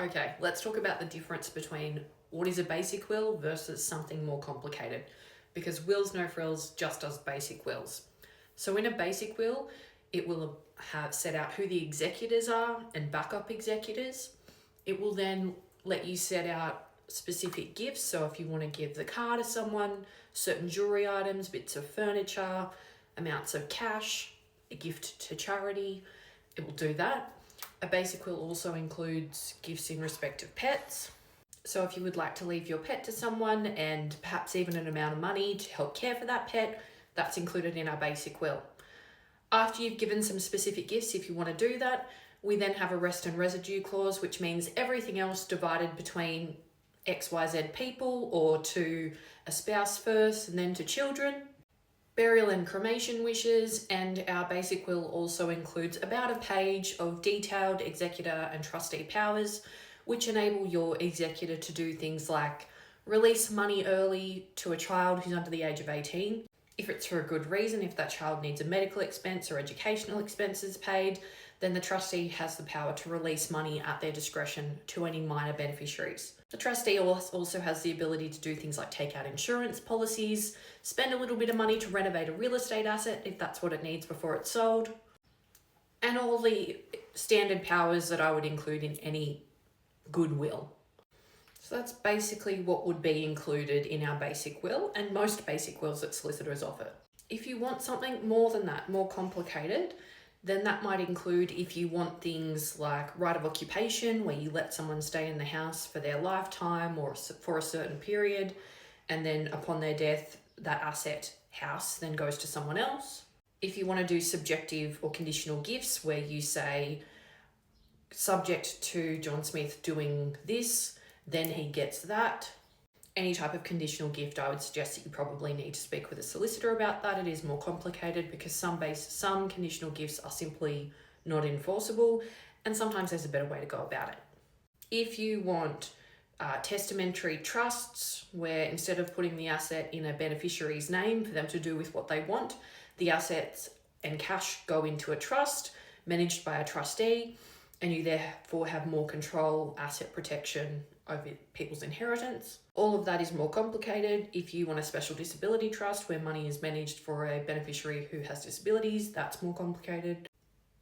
Okay, let's talk about the difference between what is a basic will versus something more complicated, because Wills No Frills just does basic wills. So in a basic will, it will have set out who the executors are and backup executors. It will then let you set out specific gifts. So if you want to give the car to someone, certain jewelry items, bits of furniture, amounts of cash, a gift to charity, it will do that. A basic will also includes gifts in respect of pets. So if you would like to leave your pet to someone and perhaps even an amount of money to help care for that pet, that's included in our basic will. After you've given some specific gifts, if you want to do that, we then have a rest and residue clause, which means everything else divided between XYZ people or to a spouse first and then to children. Burial and cremation wishes, and our basic will also includes about a page of detailed executor and trustee powers, which enable your executor to do things like release money early to a child who's under the age of 18, if it's for a good reason. If that child needs a medical expense or educational expenses paid, then the trustee has the power to release money at their discretion to any minor beneficiaries. The trustee also has the ability to do things like take out insurance policies, spend a little bit of money to renovate a real estate asset if that's what it needs before it's sold, and all the standard powers that I would include in any good will. So that's basically what would be included in our basic will and most basic wills that solicitors offer. If you want something more than that, more complicated, then that might include if you want things like right of occupation, where you let someone stay in the house for their lifetime or for a certain period, and then upon their death, that asset house then goes to someone else. If you want to do subjective or conditional gifts, where you say, subject to John Smith doing this, then he gets that. Any type of conditional gift, I would suggest that you probably need to speak with a solicitor about that. It is more complicated because some conditional gifts are simply not enforceable, and sometimes there's a better way to go about it. If you want testamentary trusts, where instead of putting the asset in a beneficiary's name for them to do with what they want, the assets and cash go into a trust managed by a trustee, and you therefore have more control, asset protection over people's inheritance. All of that is more complicated. If you want a special disability trust where money is managed for a beneficiary who has disabilities, that's more complicated.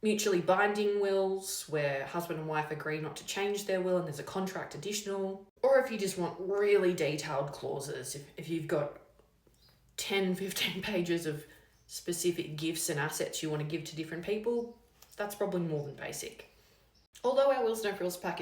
Mutually binding wills, where husband and wife agree not to change their will and there's a contract additional. Or if you just want really detailed clauses, if you've got 10, 15 pages of specific gifts and assets you want to give to different people, that's probably more than basic. Although our Wills No Frills package